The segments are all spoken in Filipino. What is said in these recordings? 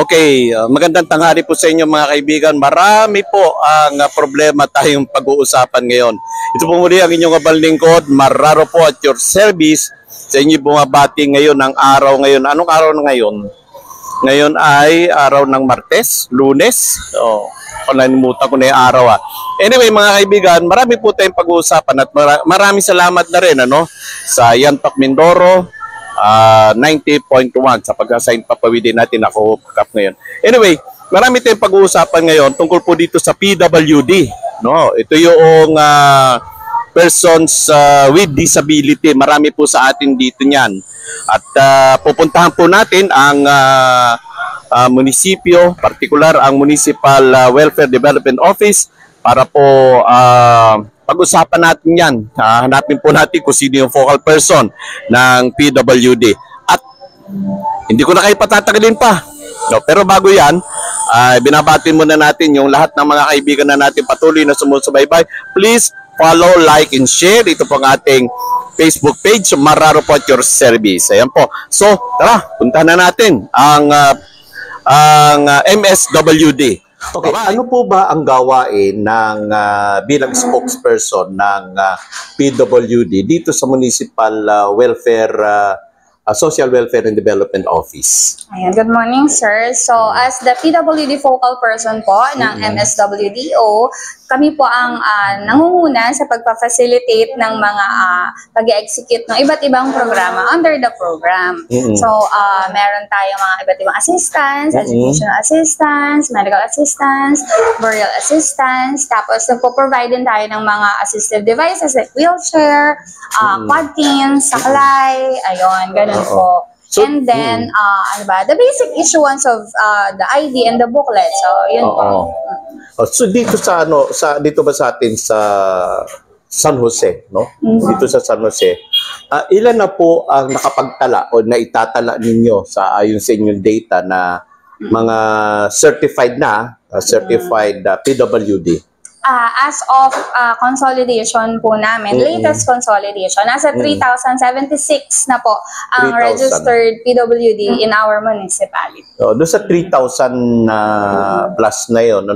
Okay, magandang tanghali po sa inyo mga kaibigan. Marami po ang problema tayong pag-uusapan ngayon. Ito po muli ang inyong abang lingkod, Marraro po at your service. Sa inyo bumabati ngayon ang araw ngayon. Anong araw na ngayon? Ngayon ay araw ng Martes, Lunes. Nalimutan ko na yung araw. Anyway mga kaibigan, marami po tayong pag-uusapan at maraming salamat na rin sa Yantok Mindoro. 90.1 sa pag-assign papawidin natin ako kakap ngayon. Anyway, marami tayong pag-uusapan ngayon tungkol po dito sa PWD. No? Ito yung persons with disability. Marami po sa atin dito niyan. At pupuntahan po natin ang munisipyo, particular ang Municipal Welfare Development Office para po pag-usapan natin yan. Hanapin po natin kung sino yung focal person ng PWD. At hindi ko na kayo patatagalin pa. No, pero bago yan, binabati muna natin yung lahat ng mga kaibigan na natin patuloy na sumusubaybay. Please follow, like, and share. Ito po ang ating Facebook page, Marraro po at your service. Ayan po. So, tara, puntahan na natin ang MSWD. Okay, ano po ba ang gawain ng bilang spokesperson ng PWD dito sa Municipal Social Welfare and Development Office? Ayan, good morning, sir. So, as the PWD focal person po ng MSWDO, kami po ang nangunguna sa pagpa-facilitate ng mga pag-execute ng iba't ibang programa under the program. So, meron tayong mga iba't ibang assistance, educational assistance, medical assistance, burial assistance, tapos nagpo-provide din tayo ng mga assistive devices like wheelchair, quad canes, saklay, ayun, ganun po. So, and then, the basic issuance of the ID and the booklet. So, yun po. So dito dito ba sa atin sa San Jose, no? Dito sa San Jose, ilan na po ang nakapagtala o naitatala ninyo sa ayon sa inyong data na mga certified PWD? As of consolidation po namin, latest consolidation, nasa 3,076 na po ang 3,000. registered PWD in our municipality. Doon sa 3,000 plus na yun,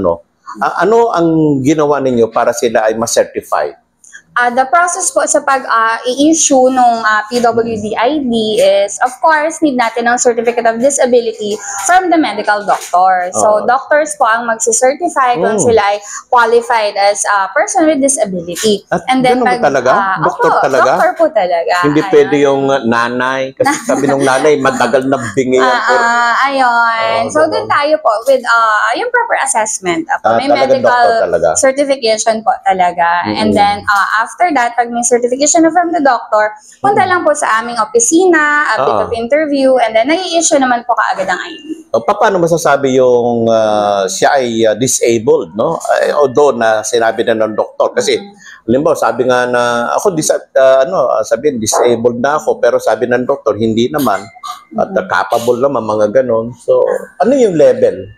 ano ang ginawa ninyo para sila ay ma-certify? The process po sa pag-i-issue ng PWD ID is, of course, need natin ng Certificate of Disability from the medical doctor. So, doctors po ang magsicertify kung sila ay qualified as a person with disability. At and then talaga? Doktor talaga? Doktor po talaga. Hindi pwede yung nanay. Kasi sabi ng nanay, matagal na bingi ako. Ayun. So, dun tayo po with yung proper assessment. May medical certification po talaga. And then, after that, pag may certification na from the doctor, punta lang po sa aming opisina, a bit of interview, and then nai-issue naman po kaagad ang ID. Paano masasabi yung siya ay disabled, no? Although na sinabi na ng doktor. Kasi, halimbawa, sabi nga na, ako, sabihin, disabled na ako, pero sabi ng doktor, hindi naman. At capable naman, mga ganon. So, ano yung level?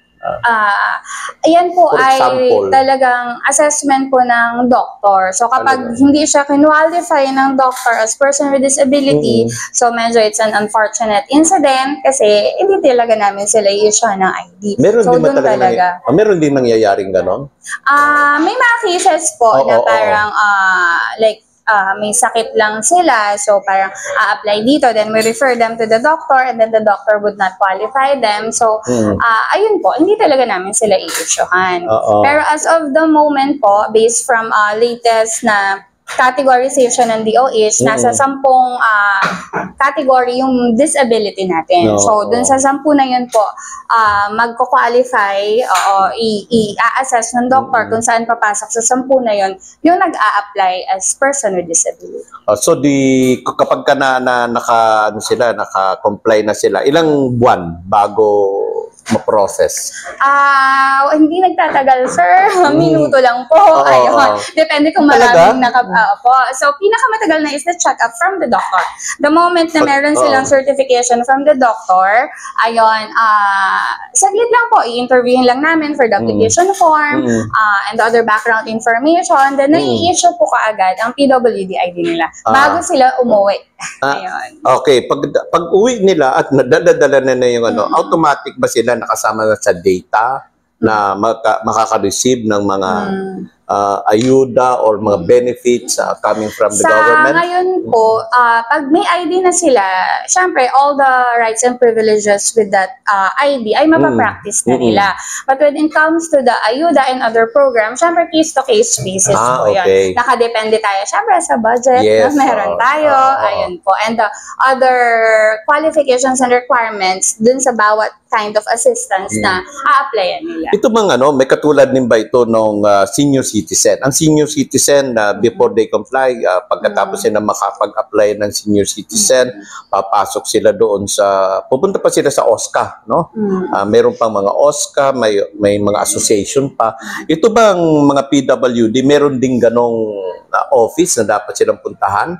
Ayan po ay talagang assessment po ng doctor. So kapag hindi siya kinwalify ng doctor as person with disability, so medyo it's an unfortunate incident kasi hindi talaga namin sila i-issue ng ID. Meron so din talaga meron din nangyayaring ganon? May mga cases po na parang may sakit lang sila, so parang apply dito, then we refer them to the doctor, and then the doctor would not qualify them. So, ayun po, hindi talaga namin sila i-issuehan. Pero as of the moment po, based from latest na categorization ng DOH, nasa 10 category yung disability natin. So, dun sa 10 na yun po, magko-qualify, i-assess ng doctor kung saan papasok sa 10 na yun, yung nag-a-apply as person with disability. So, kapag ka naka-comply na sila, ilang buwan bago ma-process? Hindi nagtatagal, sir. Minuto lang po. Ayun. Depende kung maraming po. So, pinakamatagal na is the check-up from the doctor. The moment na meron silang certification from the doctor, ayun, saglit lang po, i-interviewin lang namin for the application form, and the other background information, then nai-issue po kaagad ang PWD ID nila bago sila umuwi. Ayun. Okay, pag uwi nila at nadadala na yung automatic ba sila nakasama na sa data na makaka-receive ng mga ayuda or mga benefits coming from the government? Ngayon po, pag may ID na sila, syempre, all the rights and privileges with that ID ay mapapractice na nila. But when it comes to the ayuda and other programs, syempre, case-to-case basis po okay. yun. Nakadepende tayo, syempre, sa budget Yes, na meron tayo. Ayun po. And the other qualifications and requirements dun sa bawat kind of assistance na a-applyan nila. Ito bang may katulad din ba ito ng senior citizen? Ang senior citizen, before they comply, pagkatapos sila makapag-apply ng senior citizen, papasok sila doon pupunta pa sila sa OSCA, no? Meron pang mga OSCA, may mga association pa. Ito bang mga PWD, meron din ganong office na dapat silang puntahan?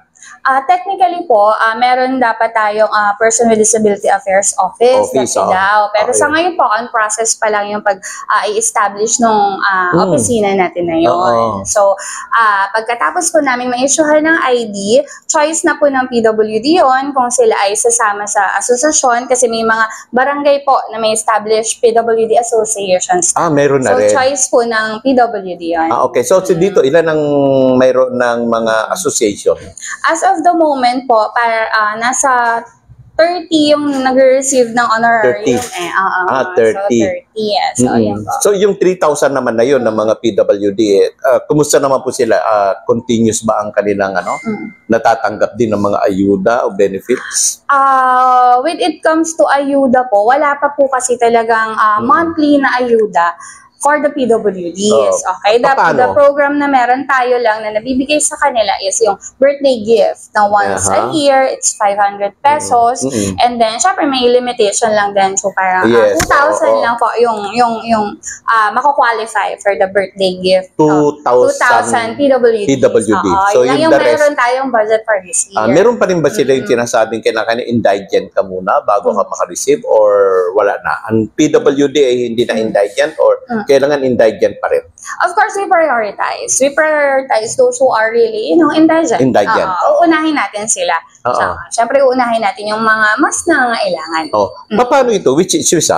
Technically po, meron dapat tayong Person with Disability Affairs Office. Pero sa ngayon po, on process pa lang yung pag-i-establish ng opisina natin na yun. So, pagkatapos po namin ma-issuehan ng ID, choice na po ng PWD yun kung sila ay sasama sa asosasyon kasi may mga barangay po na may established PWD associations. Meron na rin. So, choice po ng PWD yun. Okay. So, dito, ilan ang mayroon ng mga association? As of the moment po, nasa 30 yung nag-receive ng honorarium. 30. 30. Yes. So, yun po. So, yung 3,000 naman na yun ng mga PWD, kumusta naman po sila? Continuous ba ang kanilang natatanggap din ng mga ayuda o benefits? When it comes to ayuda po, wala pa po kasi talagang monthly na ayuda for the PWDs. Okay? The program na meron tayo lang na nabibigay sa kanila is yung birthday gift na once a year, it's 500 pesos. And then, syempre, may limitation lang din. So, parang 2,000 lang po yung mako-qualify for the birthday gift. 2,000 PWDs. So, yung meron tayong budget for this year. Meron pa rin ba sila yung sinasabing kailangan indigent ka muna bago ka makareceive or wala na? Ang PWD ay hindi na indigent or kailangan indigent pa rin? Of course, we prioritize. We prioritize those who are really, indigent. Uunahin natin sila. Siyempre, uunahin natin yung mga mas nangangailangan. Paano ito? Which issues,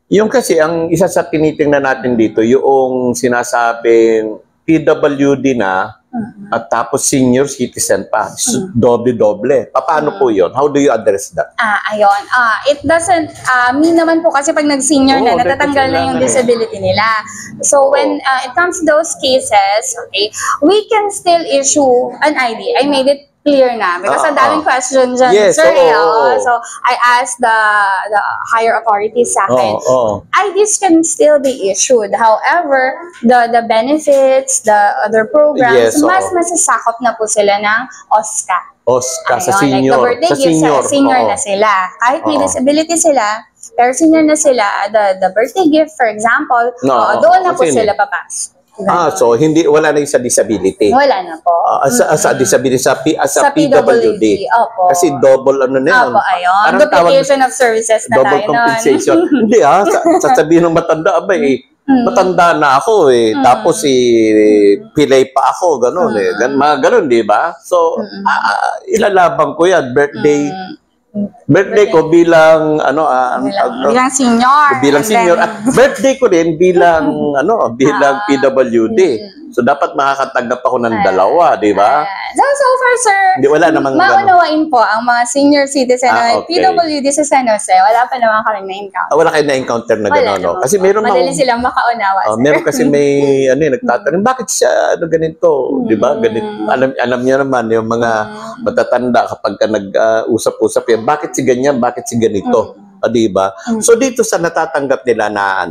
yung kasi, ang isa sa tinitingnan natin dito, yung sinasabing PWD na, at tapos senior citizen pa. Doble-doble. Paano po yun? How do you address that? Ayun. It doesn't mean naman po kasi pag nag-senior na, natatanggal na yung disability nila. So when it comes to those cases, okay, we can still issue an ID. I made it clear na because ang daming questions dyan, sir. So I asked the higher authorities sa akin. IDs can still be issued. However, the benefits, the other programs, mas masasakop na po sila ng OSCA. Sa senior. Like the birthday gift, senior na sila. Kahit may disability sila, pero senior na sila, the birthday gift, for example, doon na po sila papasok. So wala na yung sa disability. Wala na po. Sa disability, sa PWD. Opo. Kasi double ano na yun. Opo, ayun. Duplication of services na double tayo compensation. Hindi sasabihin ng matanda, matanda na ako tapos pilay pa ako, gano'n mga gano'n, di ba? So, ilalabang ko yan, birthday ko bilang bilang senior. At birthday ko din bilang bilang PWD. So dapat makakatanggap ako ng dalawa, di ba? So far, sir, wala namang maunawain po ang mga senior citizen na PWD sa San Jose. Wala pa naman kami na-encounter. Wala kayo na-encounter na gano'n, no? Kasi meron madali silang makaunawa. Meron kasi may nagtatanong, bakit siya ganito, di ba? Ganito. Alam niyo naman yung mga matatanda kapag nag-usap-usap yan, bakit si ganyan, bakit si ganito? Di ba? So dito sa natatanggap nila na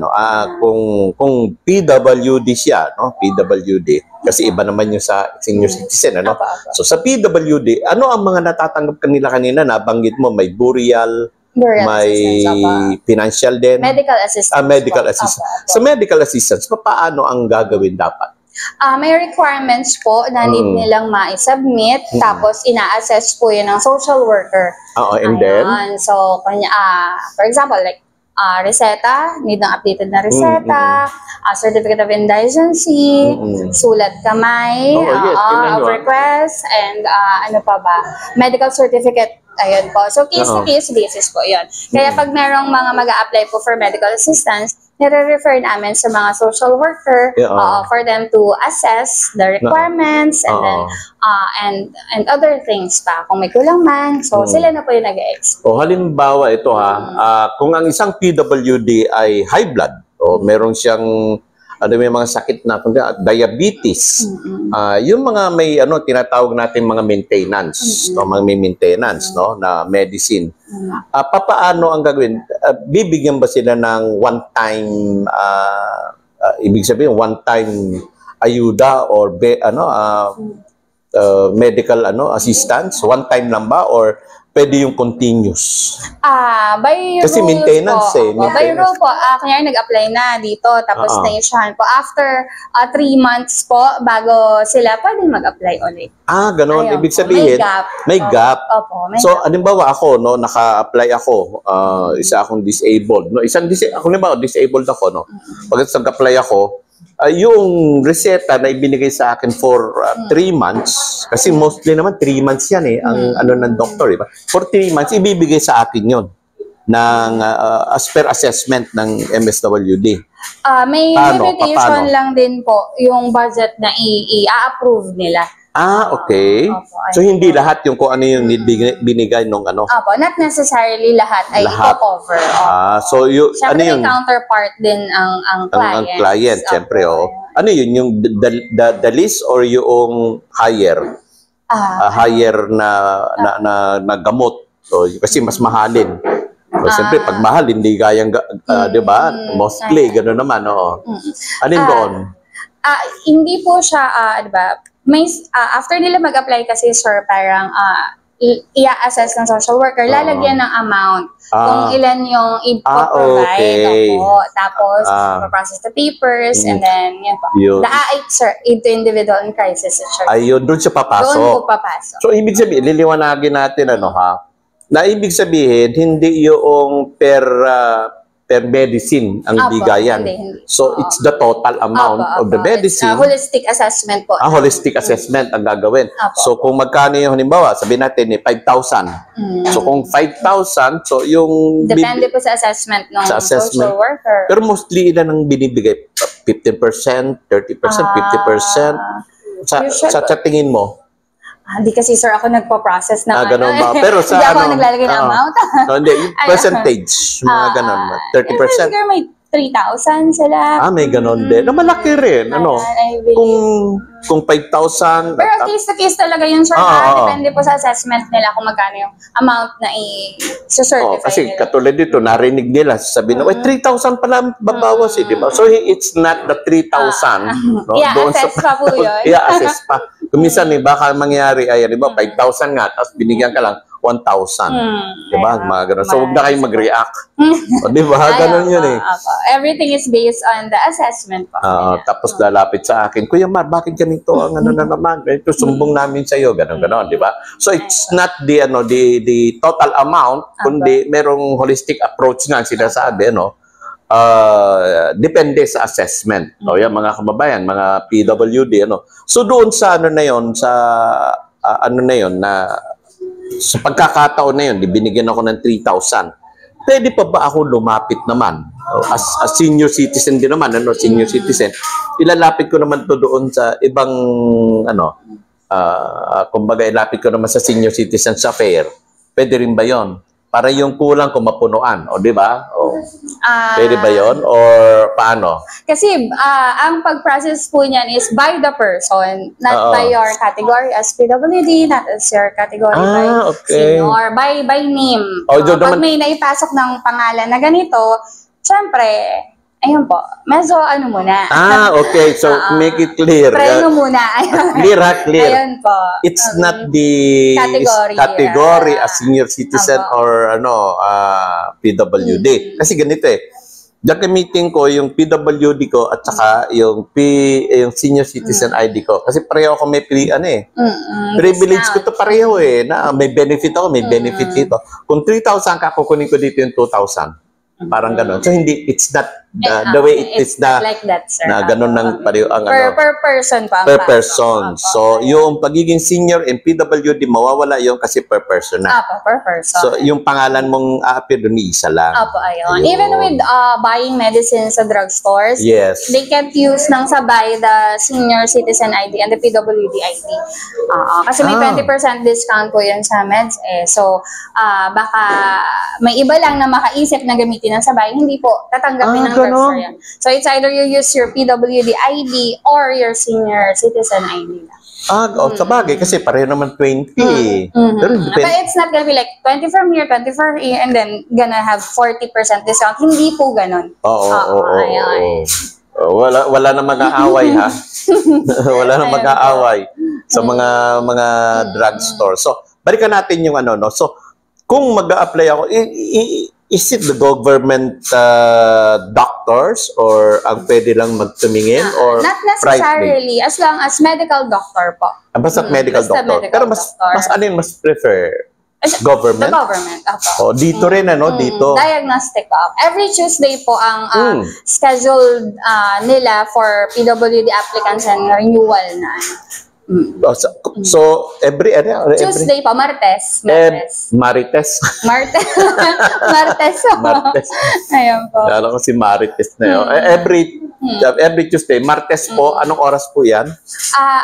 kung PWD siya, PWD, kasi iba naman yung sa senior citizen, So sa PWD, ano ang mga natatanggap kanina nabanggit mo, may burial, may financial din, medical assistance. Medical assistance. Sa medical assistance, paano ang gagawin dapat? May requirements po na need nilang ma-submit, tapos ina-assess po yun ng social worker. And then? So, for example, like, reseta, need ng updated na reseta, certificate of indigency, sulat kamay, of request, and ano pa ba, medical certificate Ayun po. So, case-to-case basis po yun. Kaya pag merong mga mag-a-apply po for medical assistance, nire-refer namin sa mga social worker for them to assess the requirements and then and other things pa. Kung may kulang man, so sila na po yung nag-explain. O halimbawa ito kung ang isang PWD ay high blood o meron siyang may mga sakit na diabetes. Yung mga may tinatawag natin mga maintenance, mga may maintenance na medicine. Papaano ang gagawin? Bibigyan ba sila ng one-time ibig sabihin one-time ayuda or medical assistance? One time lang ba or pwede yung continuous? By Kasi rules maintenance po. By rule po, kanya nag-apply na dito, tapos na-issuehan po. After 3 months po, bago sila pwede mag-apply ulit. Ganon. Ayun Ibig po. sabihin, may gap. Opo, may So, gap. halimbawa ako, naka-apply ako, isa akong disabled. Disabled ako, Pag nag-apply ako, yung reseta na ibinigay sa akin for 3 months, kasi mostly naman 3 months yan ang ng doktor, diba? For 3 months, ibibigay sa akin yon ng as per assessment ng MSWD. May limitation Paano? lang din po yung budget na i-approve nila. Okay. Opo, So, hindi lahat yung kung ano yung binigay nung Opo, not necessarily lahat ay Lahat. i-cover. So, Siyempre, ano yun? may counterpart din ang client. Ang client, siyempre, Ano yun? Yung the list or yung higher? Higher na gamot. So, kasi mas mahalin. So, siyempre, pag mahal, hindi kayang, di ba? Mostly, gano'n naman, Ano yun doon? Hindi po siya, di ba? After nila mag-apply kasi, sir, parang i-assess ng social worker, lalagyan ng amount kung ilan yung i-provide. Tapos, process the papers, and then, yun po. The AIC, sir, into individual and crisis insurance. Ayun, doon siya papasok. Doon po papasok. So, ibig sabihin, liliwanagin natin, na ibig sabihin, hindi yung per medicine ang bigayan. Hindi. So, it's the total amount of the medicine. Holistic assessment po. Holistic assessment ang gagawin. So, kung magkano yung halimbawa, sabihin natin 5,000. So, kung 5,000, so yung... Depende po sa assessment ng social worker. Pero mostly, ilan ang binibigay? 15%, 30%, 50%? Sa tingin mo? Hindi kasi, sir, ako nagpa-process na ganun ba? Pero sa hindi ako naglalagay ng amount. Hindi, yung percentage, mga ganun. 30%. Siguro may 3,000 sila. May ganun din. Na malaki rin. Kung 5,000. Pero case-to-case talaga yun, sir. Depende po sa assessment nila kung magkano yung amount na i-certify kasi nila. katulad dito, narinig nila, sabihin na, 3,000 pala babawas di ba? So, it's not the 3,000. I-assess pa po yun. I-assess pa. Kuminsan, baka mangyari, di ba, 5,000 nga, tapos binigyan ka lang 1,000. Di ba? Mga ganun. So, huwag na kayong mag-react. Di ba? Ganun yun Everything is based on the assessment po. Tapos lalapit sa akin, Kuya Mar, bakit ganito? Ang na naman? Ito, sumbong namin sa iyo. Ganun, di ba? So, it's not the total amount, kundi merong holistic approach nga sinasabi, depende sa assessment. Yan, mga kababayan, mga PWD, So, doon sa sa pagkakataon na yun, binigyan ako ng 3,000. Pwede pa ba ako lumapit naman? As senior citizen din naman, senior citizen, ilalapit ko naman to doon sa ibang, kumbaga, ilapit ko naman sa senior citizen sa fair. Pwede rin ba yon? Para yung kulang ko mapunuan, di ba? Pwede ba yon? Or paano? Kasi ang pag-process po niyan is by the person, not by your category as PWD, not as your category by senior, by name. Pag may naipasok ng pangalan na ganito, syempre, ayun po, medyo muna. Okay. So, make it clear. Preno muna. Clear. Ayun po. It's not the category as senior citizen or PWD. Kasi ganito gagamitin ko yung PWD ko at saka yung senior citizen ID ko. Kasi pareho ako may privilege ko to pareho na may benefit ako, may benefit dito. Kung 3,000 ka, kukunin ko dito yung 2,000. Parang gano'n. So, it's not the way it is it's na, not like that, sir. na ganun ng pareho ang ano. Per person po ang Per pasok. person. Opo. So, yung pagiging senior in PWD, mawawala yung kasi per person na. Apo, per person. So, yung pangalan mong aapi doon, isa lang. Apo, ayun. Ayun. Even with buying medicine sa drugstores, Yes. they can't use ng sabay the senior citizen ID and the PWD ID. Kasi may 20% discount po yun sa meds eh. So, baka may iba lang na makaisip na gamitin ng sabay, hindi po tatanggapin ng drugstore yan. So, it's either you use your PWD ID or your senior citizen ID lang. Sa bagay, kasi pareho naman 20. Pero But it's not gonna be like 20 from here, 20 from here, and then gonna have 40% discount. Hindi po ganun. Oo. Ayun. Wala na mag-aaway ha. Wala na mag-aaway sa mga drugstore. So, balikan natin yung ano, no. So, kung mag-a-apply ako, is it the government doctors or ang pwede lang magtumingin or Not private? necessarily, as long as medical doctor po. Basta't medical basta doctor. medical Pero mas ano yung mas prefer? Government? The government, opo. Oh, dito rin ano, dito. Diagnostic po. Every Tuesday po ang scheduled nila for PWD applicants and renewal na. So, every Tuesday po, Martes. Marites. Martes. Martes. Ayun po. Lalo ko si Marites na yun. Every Tuesday, Martes po, anong oras po yan?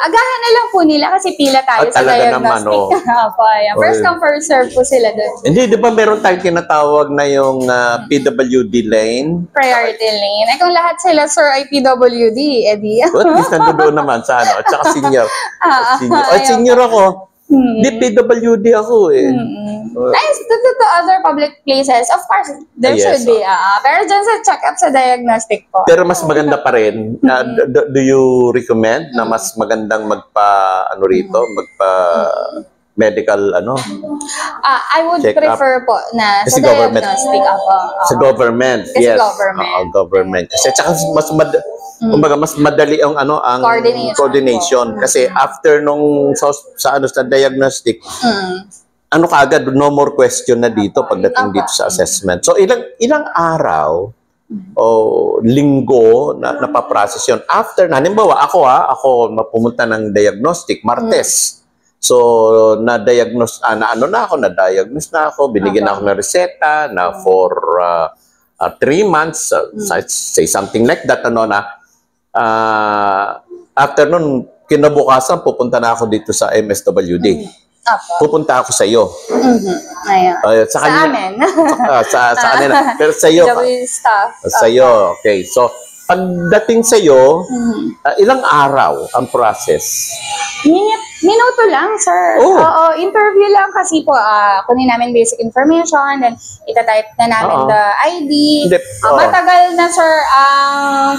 Agahan na lang po nila kasi pila tayo sa talaga naman, diagnostic. Opo, ayan. First come, first serve po sila doon. Hindi, di ba meron tayong tinatawag na yung PWD lane? Priority lane. Kung lahat sila, sir, ay PWD, edi. At least nandoon naman sa ano. At saka senior. Ayaw. Senior ako. Di PWD ako eh. Nice. To other public places, of course, there should be. Pero dyan sa check-up sa diagnostic po. Pero mas maganda pa rin. Do you recommend na mas magandang medical I would check-up? prefer po na sa Kasi government. diagnostic ako. Sa government, Kasi yes. government. Government. Kasi tsaka mas madali ang ang coordination. Kasi after nung sa diagnostic, kaagad no more question na dito pagdating dito sa assessment. So ilang araw o linggo na napaprocess yun. After na, halimbawa ako mapumunta ng diagnostic Martes. So na-diagnose na-diagnose na ako, binigyan ako ng reseta na for 3 months, say something like that, after nun, kinabukasan, pupunta na ako dito sa MSWD. Pupunta ako sa iyo. Ayun. Sa amin. sa kanila. Pero sa iyo. Sa iyo. Okay. So, pagdating sa iyo, ilang araw ang process? Minuto lang, sir. Oo, interview lang kasi po, kunin namin basic information, then itatype na namin the ID. Matagal na, sir,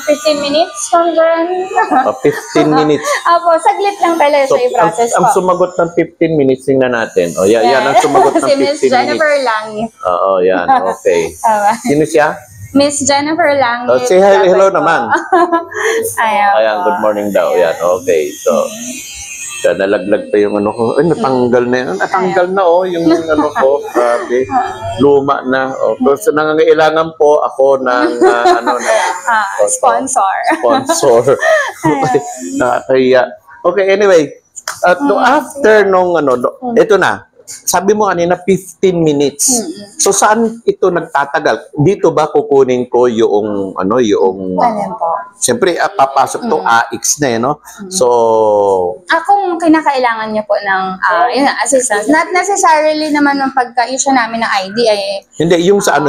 15 minutes hanggang... 15 minutes. Apo, saglit lang pala sa i-process po. Ang sumagot ng 15 minutes, tingnan natin. Yan ang sumagot ng 15 minutes. Si Miss Jennifer Langit. Oo, yan. Okay. Sino siya? Miss Jennifer Langit. Say hello naman. Ayan. Good morning daw. Yan. Okay. So, nalaglag pa yung ko. Ay, natanggal na yan. Natanggal na yung ko. Grabe. Luma na. So, nangangailangan po ako ng sponsor. Nakakaya. Okay, anyway. After nung ito na. Sabi mo kanina 15 minutes. So saan ito nagtatagal? Dito ba kukunin ko yung siyempre papasok tong AX na So kung kinakailangan niyo po ng assistance, not necessarily naman ng pagka-issue namin ng ID ay hindi yung sa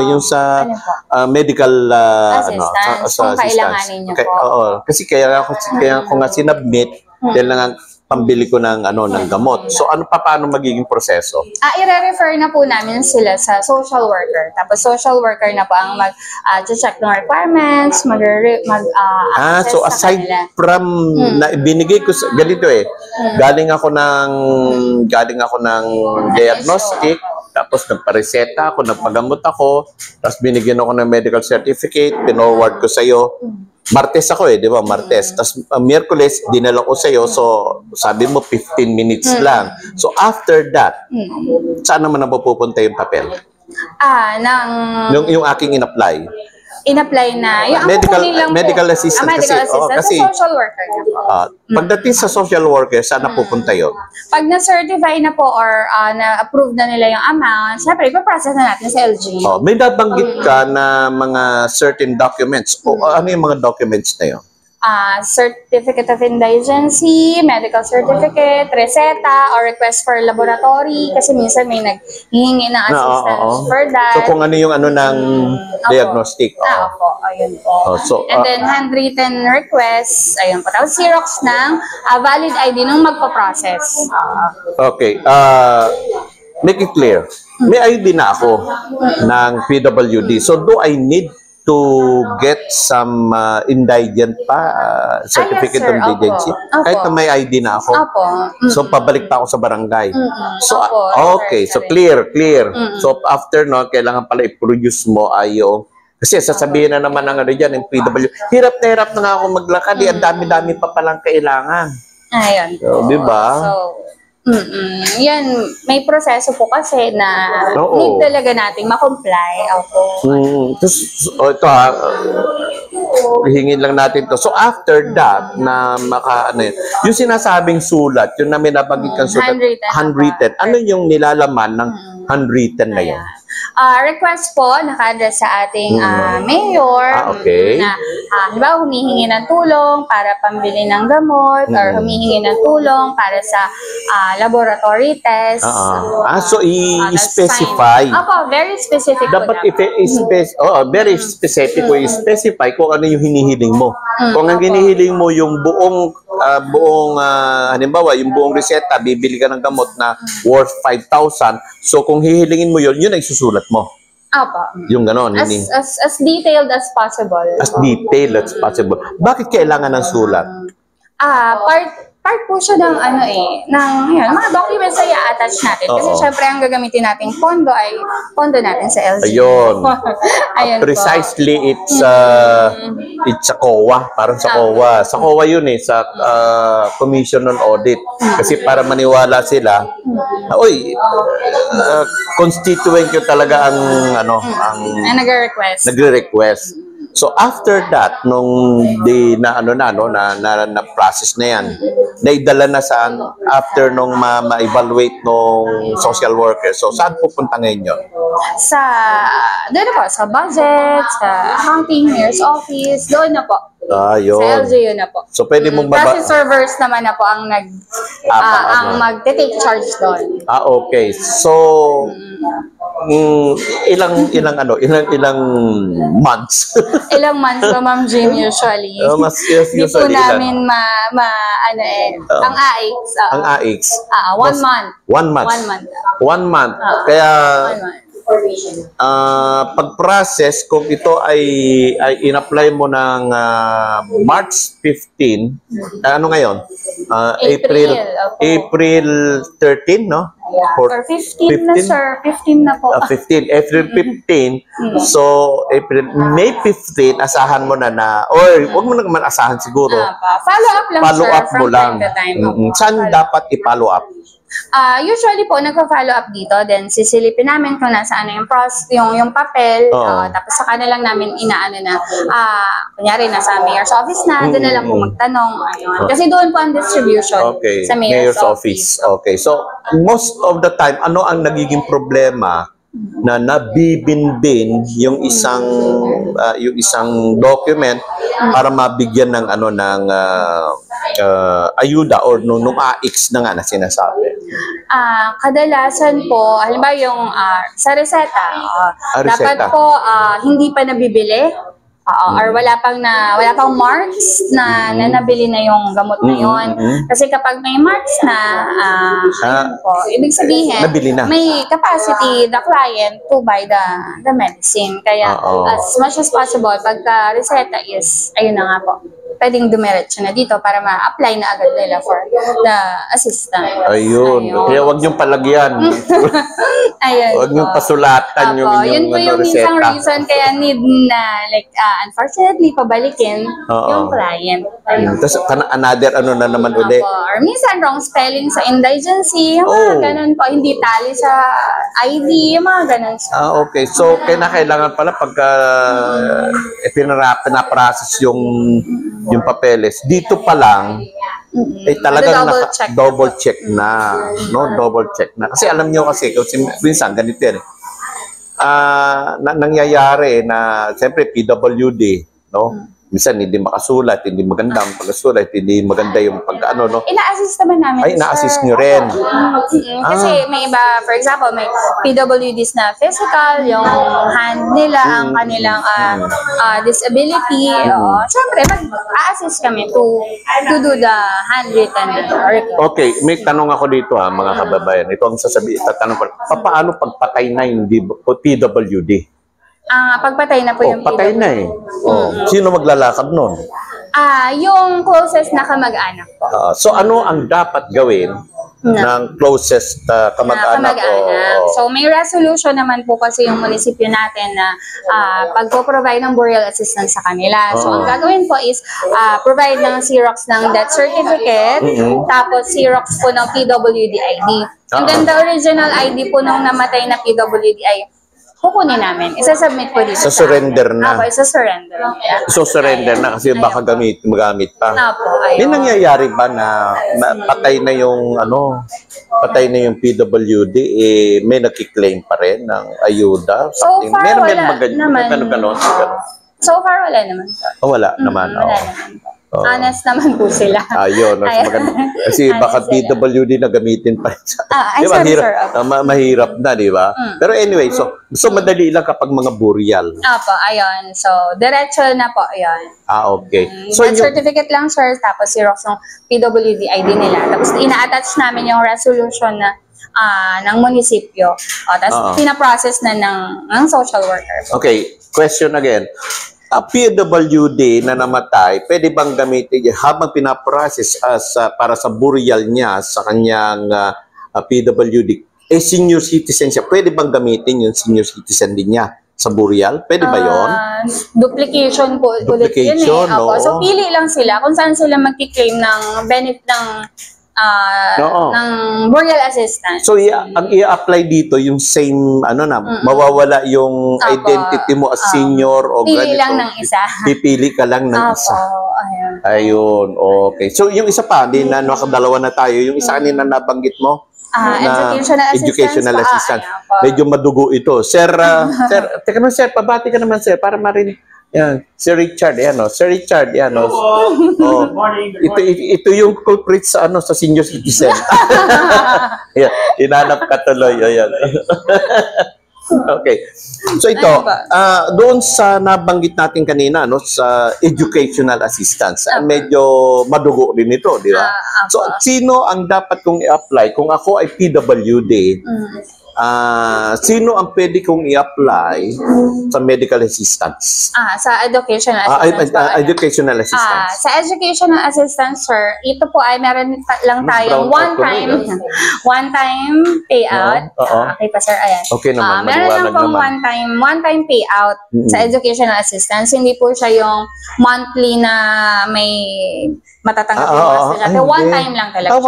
medical assistance kung kailanganin niyo po. Oo, kasi kaya ako nga sinubmit dahil lang pambili ko ng gamot. So paano magiging proseso? I-refer na po namin sila sa social worker. Tapos social worker na po ang mag-check ng requirements, so aside from na binigay ko ganito galing ako ng diagnostic, tapos nagpareseta ako, nagpagamot ako, tapos binigyan ako ng medical certificate, pinorward ko sa iyo. Martes ako di ba? Martes. Tapos Miyerkules, dinala ko sa'yo. So, sabi mo 15 minutes lang. So, after that, saan naman napupunta yung papel? Yung aking in-apply. in-apply na, yung medical assistant medical kasi. assistant, Kasi sa social worker na po. pagdating sa social worker, saan napupunta yun? Pag na-certify na po or na-approve na nila yung amount, syempre, ipaprocess na natin sa LGU. May nabanggit ka na mga certain documents. Ano yung mga documents na yun? Certificate of indigency, medical certificate, reseta, or request for laboratory. Kasi minsan may naghihingi ng assistance for that. So kung ano yung ano ng diagnostic. Opo, ayun po. And then handwritten request, ayun po. Tapos Xerox ng valid ID nung magpa-process. Okay. Make it clear. May ID na ako ng PWD. So do I need to get some indigent certificate yes, sir. of indigency? Opo. Kahit na may ID na ako. Opo. So pabalik pa ako sa barangay. So Opo, okay, sir, so clear. So after no, kailangan pala i-produce mo ay yung kasi sasabihin na naman ng ano dyan, yung PW. Hirap na nga ako maglakad. Ang dami-dami pa palang kailangan. Ayun. So, di ba? Yan, may proseso po kasi na need talaga nating ma-comply. Opo. Tapos, ito hingin lang natin to. So after that, na yung sinasabing sulat, yung na may nabanggit kang sulat, handwritten. Ano yung nilalaman ng handwritten na yun? Request po, naka-address sa ating mayor na halimbawa humihingi ng tulong para pambili ng gamot or humihingi ng tulong para sa laboratory test. So i-specify. Opo, very specific dapat very specific ko i-specify kung ano yung hinihiling mo. Kung ang hinihiling mo yung buong halimbawa, yung buong reseta, bibili ka ng gamot na worth 5,000. So kung hihilingin mo yun ay susulat mo. Opo. Yung ganon. As detailed as possible. As detailed as possible. Bakit kailangan ng sulat? Part po siya ng mga documents na i-attach natin. Kasi syempre ang gagamitin nating pondo ay pondo natin sa LGU. Ayun. Ayun Precisely, it's sa COA. Parang sa COA. Sa COA yun sa Commission on Audit. Kasi para maniwala sila, constituent yun talaga ang nagre-request. So after that, nung na-process na yan, naidala na saan after nung ma-evaluate nung social worker. So saan pupunta ngayon yun? Doon na po, sa budget, sa accounting, mayor's office, doon na po. Yun. Sa LGU na po. So pwede mong kasi servers naman na po ang magte-take charge doon. Okay. So ilang months? Ilang months ba, Ma'am Jean, usually? Usually po namin ang AIX. Ang AIX? 1 month. 1 month. 1 month. Kaya, pag-process, kung ito ay in-apply mo ng March 15, ano ngayon? April 13, no? Or 15 na, sir. 15 na po. April 15. So, May 15, asahan mo na or huwag mo naman asahan siguro. Follow up lang, follow sir. Up mo lang. Saan dapat i-follow up? Usually po, nagpa-follow up dito. Then, sisilipin namin kung nasaan na yung papel. Tapos, saka na lang namin kunyari, nasa mayor's office na. Doon na lang po magtanong. Ayun. Kasi doon po ang distribution sa mayor's office. Okay. So, most of the time, ano ang nagiging problema na nabibinbin yung isang document para mabigyan ng ayuda or nung AIX na nga na sinasabi? Kadalasan po, halimbawa yung sa reseta, dapat po hindi pa nabibili. Or wala pang marks na nabili na yung gamot na yun. Kasi kapag may marks na, ibig sabihin, may capacity the client to buy the medicine. Kaya as much as possible, pagka reseta is, ayun na nga po, pwedeng dumiretso na dito para ma-apply na agad nila for the assistance. Ayun. Kaya wag niyong palagyan. Ayun. Wag niyong pasulatan yung inyong yun po yung reseta. isang reason kaya need na unfortunately, pabalikin Oo. yung client. Ayun. Tapos another ano na naman uli. Opo. Or minsan wrong spelling sa indigency, yung mga Oh. ganun po. Hindi tali sa ID, yung mga ganun. Okay. So, kailangan pala pagka pinaprocess yung papeles, dito pa lang, eh talagang double check na, no? Double check na. Kasi alam nyo kasi minsan ganito yan. Nangyayari na siyempre PWD, no? Minsan hindi makasulat, hindi maganda ang pagkasulat, hindi maganda yung pag-ano, no? Ina-assist naman namin. Ay, ina-assist nyo rin. Kasi may iba, for example, may PWDs na physical, yung hand nila, ang kanilang disability. Siyempre, mag-a-assist kami to do the handwritten report. Okay, may tanong ako dito mga kababayan. Ito ang tatanong ko. Paano pagpatay na yung PWD? Pagpatay na po yung patay PWD. na eh. Sino maglalakad nun? Yung closest na kamag-anak po. So ano ang dapat gawin ng closest kamag-anak? So may resolution naman po kasi yung munisipyo natin na pagpo-provide ng burial assistance sa kanila. So ang gagawin po is provide ng Xerox ng death certificate, tapos Xerox po ng PWD ID. And then the original ID po nung namatay na PWD ay kukunin namin. Isa-submit po dito. Surrender na. Apo, isa-surrender. So surrender na kasi baka magamit pa. Apo, May nangyayari ba na patay na yung patay na yung PWD, may nakiklaim pa rin ng ayuda? So far, wala naman. Ganon. So far, wala naman. Wala naman. Wala naman po. Honest naman po sila. Ayun. Maganda. Kasi baka PWD na gamitin pa rin. Mahirap na, di ba? Pero anyway, so madali lang kapag mga burial. Apo, ayun. So, diretso na po, ayun. Okay. So, Death certificate lang, sir, tapos Xerox ng PWD ID nila. Tapos, ina-attach namin yung resolution na ng munisipyo. Tapos, pinaprocess na ng social worker. Okay. Question again. PWD na namatay, pwede bang gamitin habang pinaprocess para sa burial niya sa kanyang PWD? Senior citizen siya, pwede bang gamitin yung senior citizen din niya sa burial? Pwede ba yun? Duplication po ulit yun eh. No? So, pili lang sila kung saan sila magkiklaim ng benefit ng burial assistance. So, ang i-apply dito yung same, mawawala yung identity mo as senior o pili lang ng isa. Pipili ka lang ng isa. Ayun. Okay. So, yung isa pa, nakadalawa na tayo. Yung isa kanina nabanggit mo, educational assistance. Medyo madugo ito. Sir, teka naman sir, pabati ka naman sir, para marinig. Yan, Sir Richard, Sir Richard, Good morning. Ito yung culprit sa sa senior citizen. Yan, inanap ka tuloy, ayan. Okay. So ito, doon sa nabanggit natin kanina, sa educational assistance, medyo madugo din ito, di ba? So sino ang dapat kong i-apply kung ako ay PWD? Sino ang pwede kong i-apply sa medical assistance? Sa educational assistance. Educational assistance. Sa educational assistance, sir, ito po ay meron lang tayong one-time payout. Okay pa, sir. Ayan. Okay naman. Meron lang pong one-time payout sa educational assistance. Hindi po siya yung monthly na may matatanggap yung estudyante. One time lang talaga.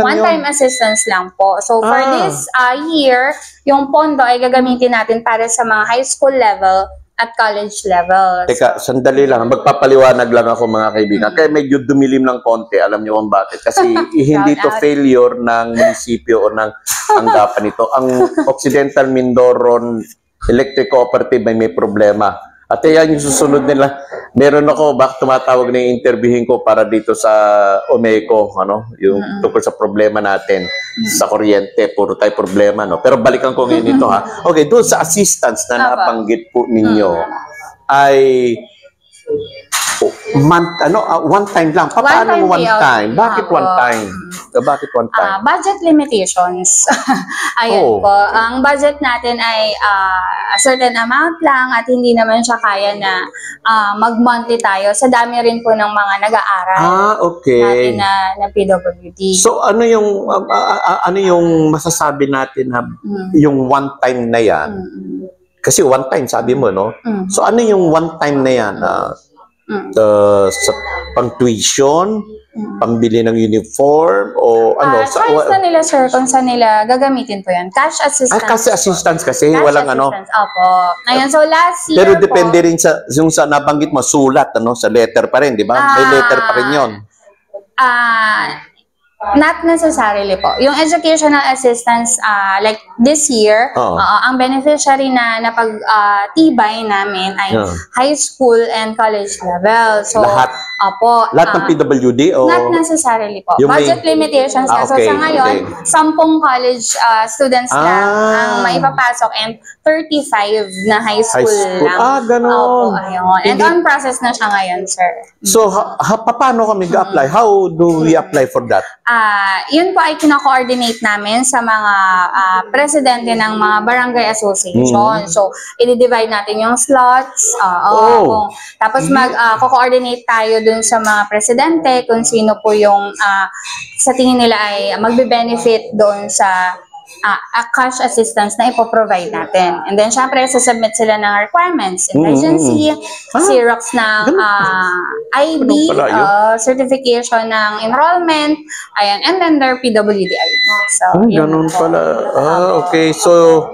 One-time assistance lang po. So, for this year, yung pondo ay gagamitin natin para sa mga high school level at college level. Teka, sandali lang. Magpapaliwanag lang ako mga kaibigan. Kaya medyo dumilim ng konti. Alam niyo kung bakit. Kasi hindi to failure ng munisipyo o ng anggapan ito. Ang Occidental Mindoro Electric Cooperative ay may problema. At yan yung susunod nila. Meron ako, bakit tumatawag na yung interviewin ko para dito sa Omeco, yung tungkol sa problema natin sa kuryente, puro tayo problema, Pero balikan ko ngayon ito, ha. Okay, doon sa assistance na nabanggit po ninyo, ay one time lang. Paano one time? Bakit one time? Bakit one time? Budget limitations. Ayun po. Ang budget natin ay a certain amount lang at hindi naman siya kaya na mag-monthly tayo. Sa dami rin po ng mga nag-aaral okay. natin na PWD. So ano yung masasabi natin na yung one time na yan Kasi one time, sabi mo, no? So, ano yung one time na yan? Sa pang-tuition, pambili ng uniform, o ano? Choice na nila, sir, kung saan nila gagamitin po yan. Cash assistance. Kasi assistance kasi, Cash walang ano. assistance, opo. Ngayon, so last year Pero po, depende rin sa, yung sa nabanggit mo, sulat, ano? Sa letter pa rin, di ba? May letter pa rin yun. Not necessarily po. Yung educational assistance, like this year, ang beneficiary na napag-tibay namin ay high school and college level. So, Lahat? Opo. Lahat ng PWD o? Not necessarily po. Yung may- Budget limitations. So, okay, sa ngayon, 10 college students lang ang maipapasok and 35 na high school lang. Ganon. Opo, ayun. And on process na siya ngayon, sir. So, paano kami ga-apply? How do we apply for that? Yun po ay kino-coordinate namin sa mga presidente ng mga barangay association. So, i-divide natin yung slots. Tapos mag-coordinate tayo dun sa mga presidente kung sino po yung sa tingin nila ay magbe-benefit doon sa cash assistance na ipoprovide natin. And then, syempre, sasubmit sila ng requirements, indigency, Xerox ng ID, certification ng enrollment, ayan, and then their PWD ID. So, Ganun pala. Okay. So,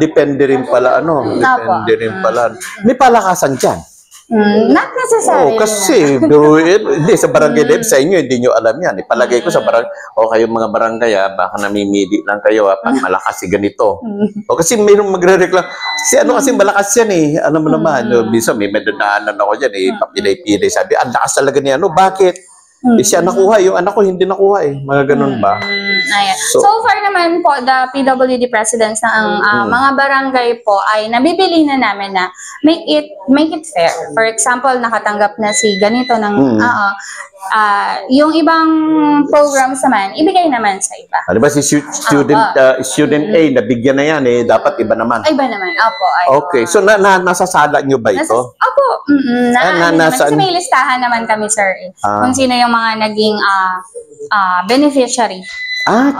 depende rin pala, ano? Depende rin pala. May palakasan dyan. Not necessarily. Kasi, hindi, sa barangay din, sa inyo, hindi nyo alam yan. Ipalagay ko sa barangay, kayong mga barangay, baka namimili lang kayo, pag malakas si ganito. Kasi mayroong magre-reklam. Ano kasi malakas yan eh. Alam mo naman, bisa may medunaanan ako dyan papilay-pilay. Sabi, ang lakas talaga niya. Bakit? Siya nakuha, yung anak ko hindi nakuha eh. Mga ganun ba? Ayan. So far naman po, the PWD presidents ng mga barangay po ay nabibili na namin na make it fair. For example, nakatanggap na si ganito ng yung ibang programs naman, ibigay naman sa iba. Ano ba si student A, nabigyan na yan eh, dapat iba naman. Iba naman, opo. Okay, so nasasala nyo ba ito? Opo, kasi may listahan naman kami, sir. Kung sino yung mga naging beneficiary.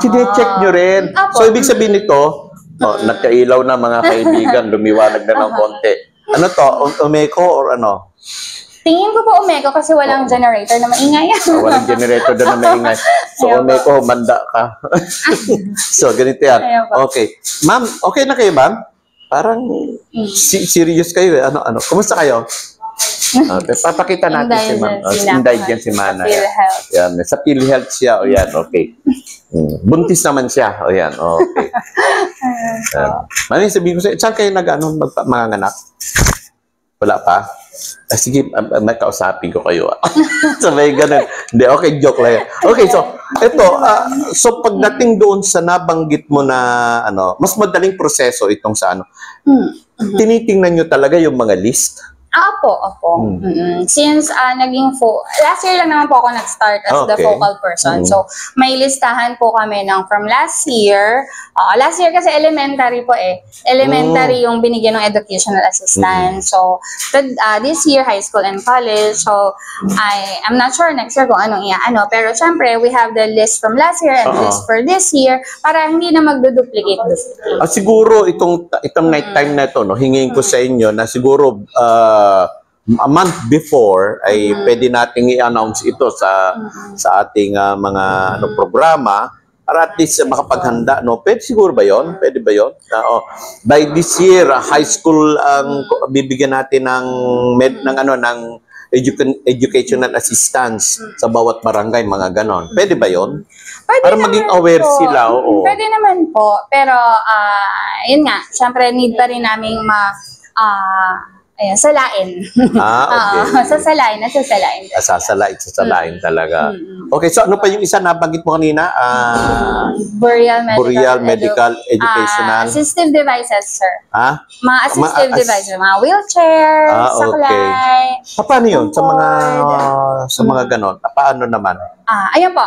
Chine-check nyo rin. So, ibig sabihin nito, nagkailaw na mga kaibigan, lumiwanag na ng konti. Ano to? Umeko or ano? Tingin ko po Umeko kasi walang generator na maingay. Walang generator na maingay. So, Umeko, manda ka. So, ganito yan. Okay. Ma'am, okay na kayo, ma'am? Parang serious kayo eh. Ano? Kumusta kayo? Okay, papakita natin si ma'am. Indigent si Mana. Yan. Sa PhilHealth siya. O yan, okay. Buntis naman siya. O yan, okay. Mami, sabihin ko sa'yo, saan kayo manganganak? Wala pa? Sige, may kausapin ko kayo. Sabay ganun. Hindi, okay, joke lang. Okay, so, ito, so pagdating doon sa nabanggit mo na, mas madaling proseso itong sa tinitingnan nyo talaga yung mga list? Opo. Since naging last year lang naman po ako nag-start as the focal person. So, may listahan po kami from last year. Last year kasi elementary po eh. Elementary yung binigyan ng educational assistance. So, this year, high school and college. So, I'm not sure next year kung anong pero syempre, we have the list from last year and list for this year para hindi na magduduplicate. Siguro, itong night time na ito, hingin ko sa inyo na siguro, a month before ay pwede nating i-announce ito sa ating mga programa para at least makapaghanda, Pwede siguro ba 'yon? Pwede ba 'yon? By this year, high school ang bibigyan natin ng educational assistance sa bawat barangay, mga ganon. Pwede ba 'yon? Para maging aware sila, Pwede naman po, pero yun nga, syempre need pa rin naming salain. Okay. Sasalain talaga. Okay, so ano pa yung isa nabanggit mo kanina? Burial medical, educational. Assistive devices, sir. Mga assistive devices, mga wheelchair, saklay. Paano yun? Sa mga ganon? Paano naman? Ayun po,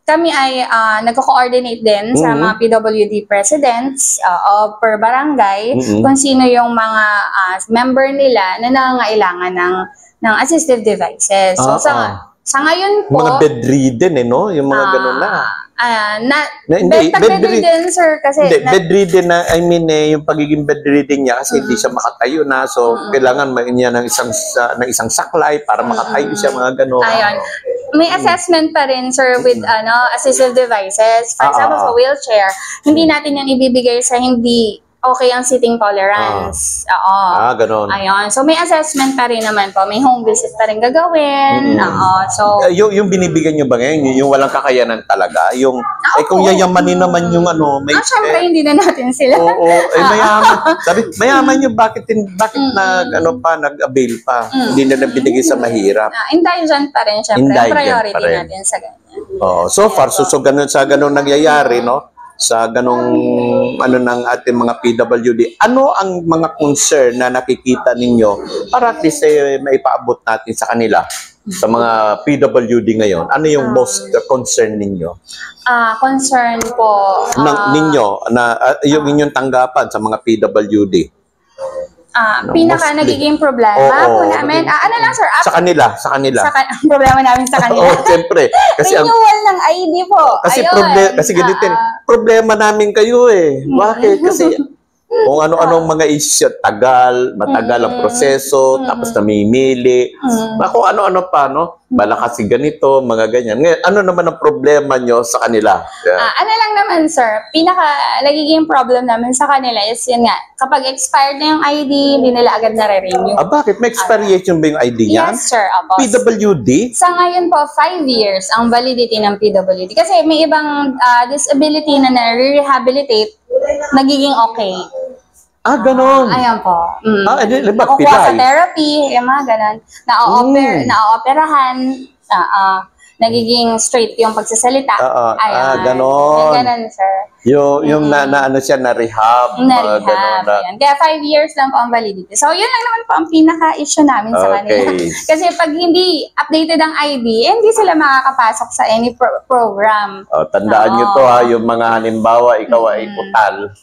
kami ay nagko-coordinate din sa mga PWD presidents per barangay kung sino yung mga member nila na nangangailangan ng assistive devices. So, sa ngayon po... Mga bedridden, no? Yung mga ganun na. hindi, bedridden, sir, kasi Hindi, bedridden na, I mean, yung pagiging bedridden niya kasi hindi siya makatayo na. So, kailangan niya ng isang saklay para makatayo siya, mga gano'n. ayun. May assessment pa rin, sir, with assistive devices. For example, sa wheelchair, hindi natin yan ibibigay sa hindi okay ang sitting tolerance. Oo. Gano'n. Ayun. So, may assessment pa rin naman po. May home visit pa rin gagawin. Oo. So, Yung binibigyan nyo ba ngayon, yung walang kakayanan talaga, yung, kung yayamanin naman yung may... syempre, hindi na natin sila. Oo, mayaman. Sabi, mayaman yung bakit nag-avail pa. Hindi na binigay sa mahirap. Indulgent pa rin, syempre. Indulgent Priority pa rin. natin sa ganyan. So far, so ganun, sa ganun nangyayari, no? Sa ganung ng ating mga PWD, ano ang mga concern na nakikita ninyo para at least maipaabot natin sa kanila, sa mga PWD ngayon? Ano yung most concern ninyo? Concern po. Ninyo, yung inyong tanggapan sa mga PWD? Pinaka mostly. nagiging problema po namin. Ano lang, sir? Sa kanila. Problema namin sa kanila. Oo, siyempre. Kasi Renewal ng ID po. Kasi Ayun. kasi ganito problema namin kayo eh. Bakit? Kasi kung ano-anong mga issue, matagal ang proseso, tapos namimili, kung ano-ano pa, no? Bala kasi ganito, mga ganyan. Ngayon, ano naman ang problema nyo sa kanila? Ano lang naman, sir, nagiging problem namin sa kanila is yun nga, kapag expired na yung ID, hindi nila agad nare-renew. Bakit? May expiration ba yung ID niyan? Yes, sir. Opo. PWD? Sa ngayon po, 5 years ang validity ng PWD. Kasi may ibang disability na na-rehabilitate, nagiging okay. Ganon. Ayan po. pilay? Nakukuha sa therapy, yung mga ganon. Na-ooperahan, nagiging straight yung pagsasalita. Ganon. Ganon, sir. Yung ano siya, na-rehab. mga ganon Na-rehab. Yan. Kaya 5 years lang po ang validity. So, yun lang naman po ang pinaka-issue namin sa kanila. Kasi pag hindi updated ang ID, hindi sila makakapasok sa any program. Tandaan nyo to ha, yung mga halimbawa, ikaw ay utal.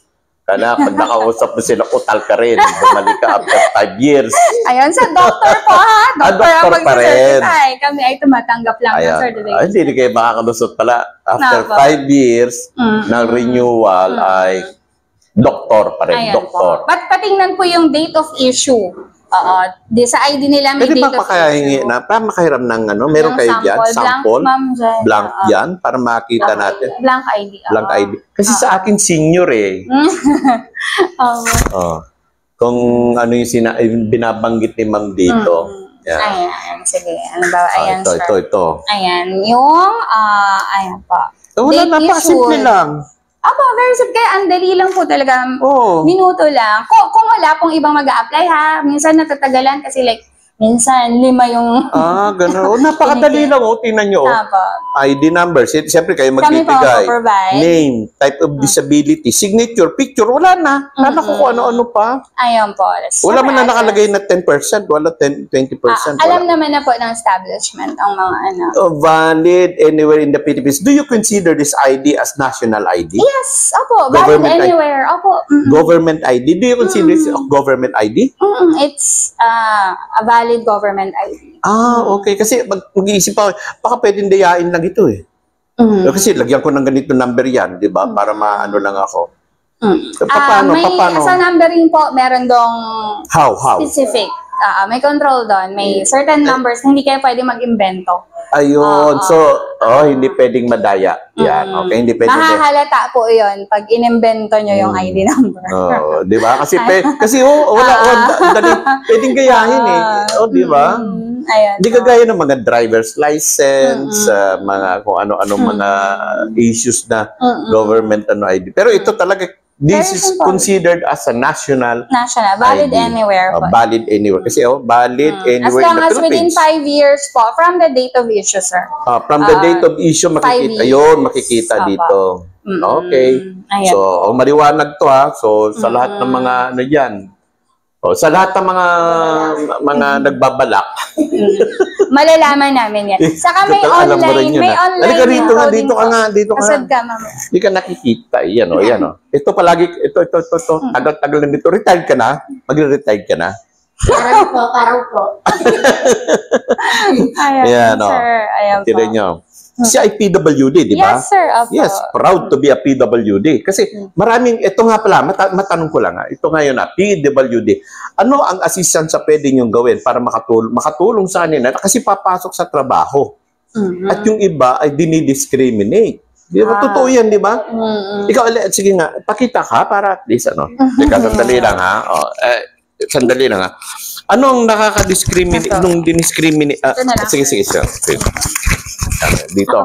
Kana, pag nakausap mo sila, utal ka rin. Bumalik ka after 5 years. Ayun, sa doctor po ha. Doctor ang doktor pa rin. mag-certify. Kami ay tumatanggap lang ng certificate. Hindi kayo makakalusot pala. After 5 years ng renewal ay doktor pa rin. Ayan Doktor. po. Patingnan po yung date of issue. Di sa ID nila may Pwede date ba of pakahingi issue. para makahiram ng meron Yung kayo dyan? Blank, Sample? ma'am, dyan. Blank yan? Para makita natin. Blank ID. Blank ID. Kasi sa akin senior eh. Kung ano yung binabanggit ni ma'am dito. Yan. Ayan, sige. Ano ba? Ayan, sir. Ito. Ayan. Yung, ayan pa. Wala, napakasimple lang. Very simple. Kaya ang dali lang po talaga. Oo. Minuto lang. Kung wala pong ibang mag-a-apply ha, minsan natatagalan kasi like, minsan 5 yung... Ganun. Napakadali lang. Tingnan nyo. ID number. Siyempre kayo magbibigay. Name, type of disability, signature, picture. Wala na. Wala ko kung ano-ano pa. Ayun po. Wala man na nakalagay na 10%. Wala 20%. Alam naman na po ng establishment ang mga ano. Valid anywhere in the Philippines. Do you consider this ID as national ID? Yes. Opo. Valid Government anywhere. Opo. Government ID? Do you consider this government ID? It's a valid government ID. Okay. Kasi mag-iisip pa, baka pwedeng dayain lang ito eh. Kasi lagyan ko ng ganito number yan, di ba? Para maano lang ako. So, paano? Sa numbering po, meron dong How? specific. May control doon. May certain numbers na hindi kayo pwede mag-invento. Ayun. Hindi pwedeng madaya. Yan. Okay, hindi pwedeng. Mahahalata po yun pag inimbento nyo yung ID number. Di ba? Kasi pwedeng gayahin eh. Di ba? Ayun. Hindi kagaya ng mga driver's license, mga kung ano-ano mga issues na government ID. Pero ito talaga, this is considered as a national valid ID. anywhere po. Valid anywhere. Kasi valid As anywhere long in the as within Philippines. 5 years po, from the date of issue, sir. From the date of issue, makikita. 5 years. Ayun, makikita dito. Okay. Ayan. So, maliwanag to ha. So, sa lahat ng mga ano dyan. Sa lahat ng mga nagbabalak. Malalaman namin yan. Saka may Alam mo rin online, yun, may ha? online. Halika rito nga, encoding dito ka po. nga, dito ka Asad nga. ka, ma'am. Hindi ka nakikita. Yan o, yan o. Ito palagi, ito. Tagal na dito. Retired ka na? Magre-retired ka na? Parang po. Ayan, Ayan, o. sir. Ayan po. Tira nyo. siya ay PWD, di ba? Yes, sir. Apo. Yes, proud to be a PWD. Kasi maraming, ito nga pala, matanong ko lang, ito ngayon na, PWD. Ano ang assistance sa pwede niyong gawin para makatulong sa kanila? Kasi papasok sa trabaho. At yung iba ay dinidiscriminate. Di ba? Totoo yan, di ba? Ikaw, sige nga, pakita ka para at least, ano. Teka, sandali lang, ha? Sandali lang, ha? Anong nakaka-discriminate, nung diniscriminate, sige. Dito.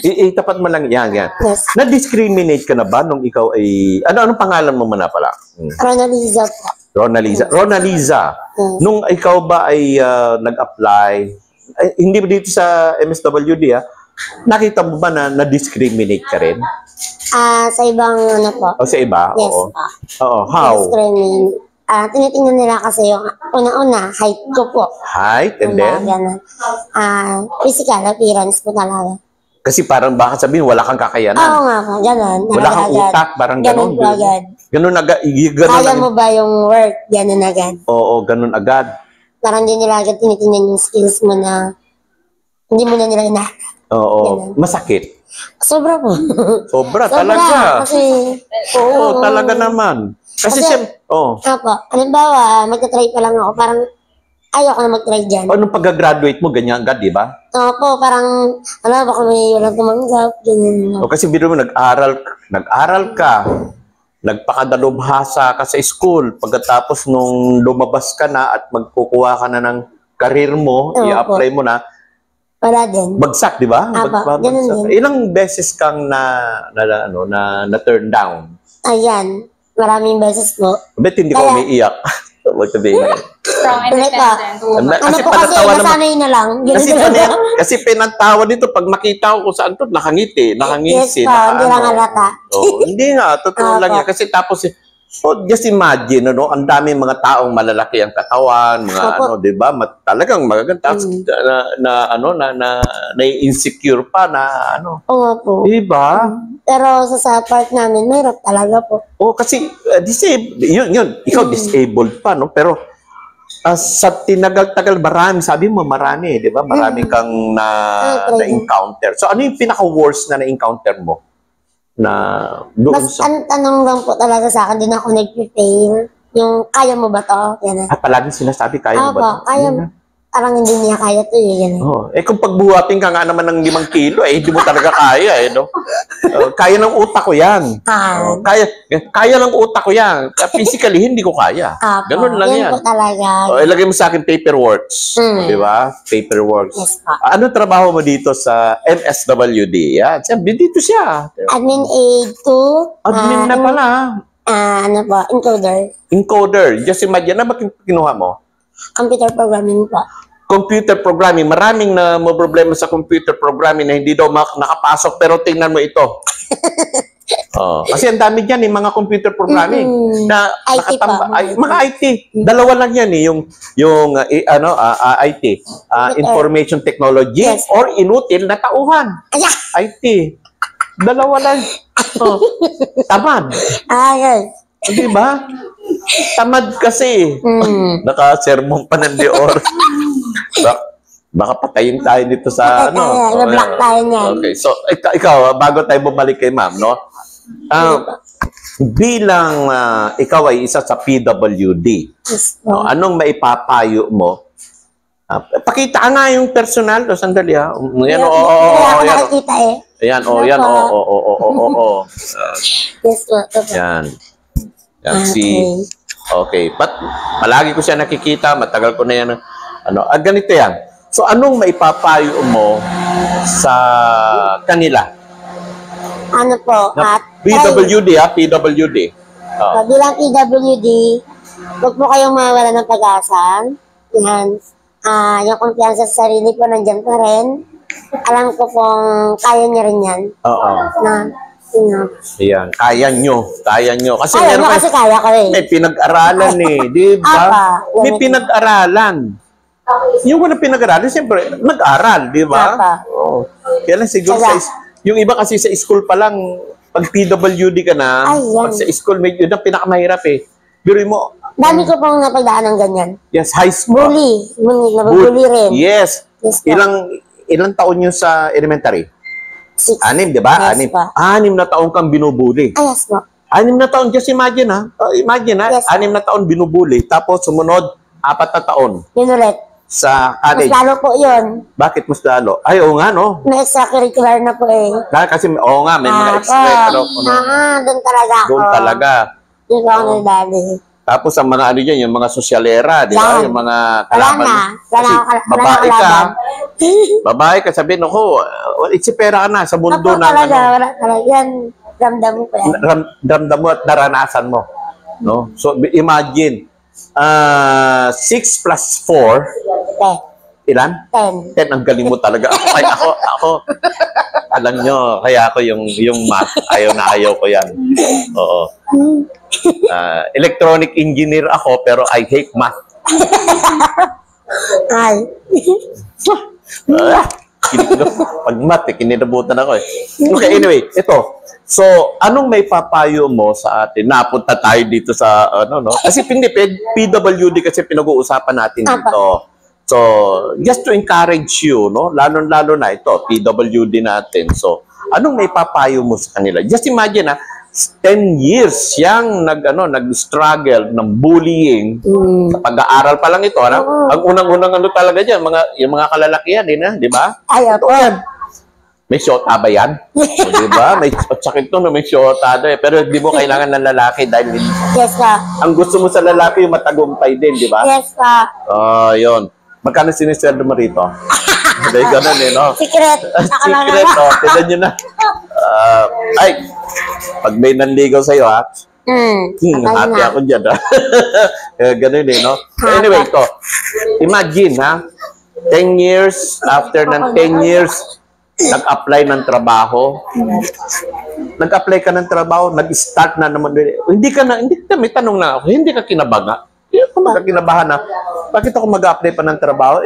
Itapat mo lang yan. Yes. Na-discriminate ka na ba nung ikaw ay... Anong pangalan mo muna pala? Ronaliza po. Ronaliza. Nung ikaw ba ay nag-apply, hindi ba dito sa MSWD, nakita mo ba na na-discriminate ka rin? Sa ibang ano po. O sa iba? Yes Oo. po. Oo. How? Discriminate. Tinitingnan nila kasi yung una-una, height ko po. Height and then? Ganun. Physical appearance po talaga. Kasi parang baka sabihin, wala kang kakayanan. Oo nga po, ganun. Wala kang Agad. utak, parang Ganun ganun. po agad. Ganun agad. Kaya mo ba yung work? Ganun agad. Oo, ganun agad. Parang hindi nila agad tinitingnan yung skills mo na hindi mo na nila inahanap. Oo. Ganun. Masakit. Sobra po. Sobra, Sobra. talaga. Kasi, Oo, talaga naman. Kasi siyempre, Apo, halimbawa, magta-try pa lang ako, parang ayoko na mag-try dyan. nung pag-graduate mo, ganyan agad, di ba? Opo, parang, baka may walang tumanggap, ganyan. O kasi biro mo, nag-aral ka, nagpakadalubhasa ka sa school, pagkatapos nung lumabas ka na at magkukuha ka na ng karir mo, Opo. i-apply mo na, Wala din. bagsak, di ba? Apo, ganun din. Ilang beses kang na-turn down? Ayan, maraming beses po. Bet hindi ko Kaya- umiiyak. Wag sabihin. Strong, independent woman. Ano Kasi po kasi, panatawa naman. nasanay na lang. Ganun Kasi, talaga. kasi pinatawa dito, pag makita ko kung saan to, nakangiti, nakangisi. Yes pa, hindi lang halata. Hindi nga, totoo lang yan. Kasi tapos, just imagine, ang daming mga taong malalaki ang katawan, mga Opo. di ba? Talagang magaganda. Na-insecure pa na, Oo po. Di ba? Pero sa part namin, mahirap talaga po. Oh, kasi disabled, yun. Ikaw disabled pa, no? Pero sa tinagal-tagal, marami, di ba? Marami kang na-encounter. So, ano yung pinaka-worst na na-encounter mo? Na doon Mas sa... ang tanong lang po talaga sa akin, din ako nag-fail. Yung, kaya mo ba to? Yan. palaging sinasabi, kaya mo Opo, ba? kaya mo. Parang hindi niya kaya to eh. Yan. Oh, kung pagbuhatin ka nga naman ng 5 kilo, hindi mo talaga kaya, no? Kaya ng utak ko yan. Kaya ng utak ko yan. Physically, hindi ko kaya. Opo, Ganun lang yan. po talaga. Ilagay mo sa akin paperworks. Di ba? Paperworks. Yes po. Ano trabaho mo dito sa MSWD? Yan. Sabi, dito siya. Admin aid to. Admin na pala. Ano po, encoder. Encoder. Just imagine, na ba kinuha mo? Computer programming po. Computer programming. Maraming na mo problema sa computer programming na hindi daw nakapasok. Pero tingnan mo ito. Kasi ang dami dyan, mga computer programming. Na IT nakatamba, pa. mga IT. Dalawa lang yan yung IT. Information technology Yes. or inutil na tauhan. Aya! IT. Dalawa lang. Tamad. Yes. Di ba? Tamad kasi. Naka-sermon pa ng Dior. Baka patayin tayo dito sa Ibablock tayo niyan. Okay, so ikaw, bago tayo bumalik kay ma'am, no? Bilang ikaw ay isa sa PWD, Yes no, po. anong maipapayo mo? Pakita nga yung personal. Sandali ha. Yan, Kaya ako yan. nakikita eh. Ayan, yan, Yes po. Ito po. Yan. Yan, okay. But, palagi ko siya nakikita, matagal ko na yan. Ganito yan. So, anong maipapayo mo sa kanila? Ano po? PWD, PWD. Bilang PWD, huwag po kayong mawala ng pag-asa. Yan. Yung kumpiyansa sa sarili po nandyan pa rin. Alam ko pong kaya niya rin yan. Oo. Ayan. Kaya nyo. Kasi Kaya meron mo kasi kaya ko eh. may pinag-aralan di ba? Apa. May pinag-aralan. Yung wala pinag-aralan, siyempre, nag-aral, di ba? Apa. Oo. Kaya lang siguro Kaya. yung iba kasi sa school pa lang, pag PWD ka na, Ay, yan. pag sa school, yun ang pinakamahirap eh. Pero mo, Dami ko pong napagdaan ng ganyan. yes, high school. Bully. Nabubully rin. Yes. Yes po. ilang taon yun sa elementary? 6. 6, di ba? Yes 6. po. 6 na taon kang binubuli. Yes po. 6 na taon, just imagine ha. Imagine ha, Yes. 6 na taon binubuli. Tapos sumunod, 4 na taon Yun ulit. sa Mas college. lalo po yun. Bakit mas lalo? Ay, oo nga, no? May extracurricular na po eh. Dahil kasi, oo nga, may mga extra. Pero, Doon talaga ako. doon talaga. Doon ako nagdali. Tapos ang mga ano dyan, yung mga sosyalera, di ba? Yan. Yung mga Wala kalaban. na. Kasi babae ka, kalaban. babae ka, sabihin, ako, itsipera ka na sa mundo Ako na, talaga, ano, wala talaga. Yan, ramdam mo pa yan. ramdam mo at naranasan mo. No? So, imagine, 6 plus 4, ilan? 10. 10, ang galing mo talaga. Ay, ako, alam nyo, kaya ako yung math, ayaw na ayaw ko yan. Oo. Electronic engineer ako, pero I hate math. Ay. Pag math, kinilabutan ako eh. Okay, anyway, ito. So, anong may papayo mo sa atin? Napunta tayo dito sa, ano, no? Kasi PWD kasi pinag-uusapan natin dito. So, just to encourage you, no? Lalo-lalo na ito, PWD natin. So, anong may papayo mo sa kanila? Just imagine, 10 years siyang nag-struggle ng bullying. Sa pag-aaral pa lang ito, ano? Ang unang-unang ano talaga diyan, yung mga kalalakihan din, di ba? Ay, ako. May shota ba yan? O, di ba? May sakit to, no? May shota eh. Pero di mo kailangan ng lalaki dahil Yes, ka. ang gusto mo sa lalaki yung matagumpay din, di ba? Yes, ka. Yun. Magkano sinisweldo mo rito? Dahil ganun eh, no? Secret. Ako lang Secret, naman. tignan nyo na. Ay, pag may nanligaw sa'yo, ha? Happy ako dyan, ha? Ganun eh, no? Anyway, ito. Imagine, ha? 10 years, after ng 10 years, nag-apply ng trabaho. Nag-apply ka ng trabaho, nag-start na naman. Hindi ka, may tanong na ako, hindi ka kinabaga. Hindi ako magkakinabahan na. Bakit ako mag-apply pa ng trabaho?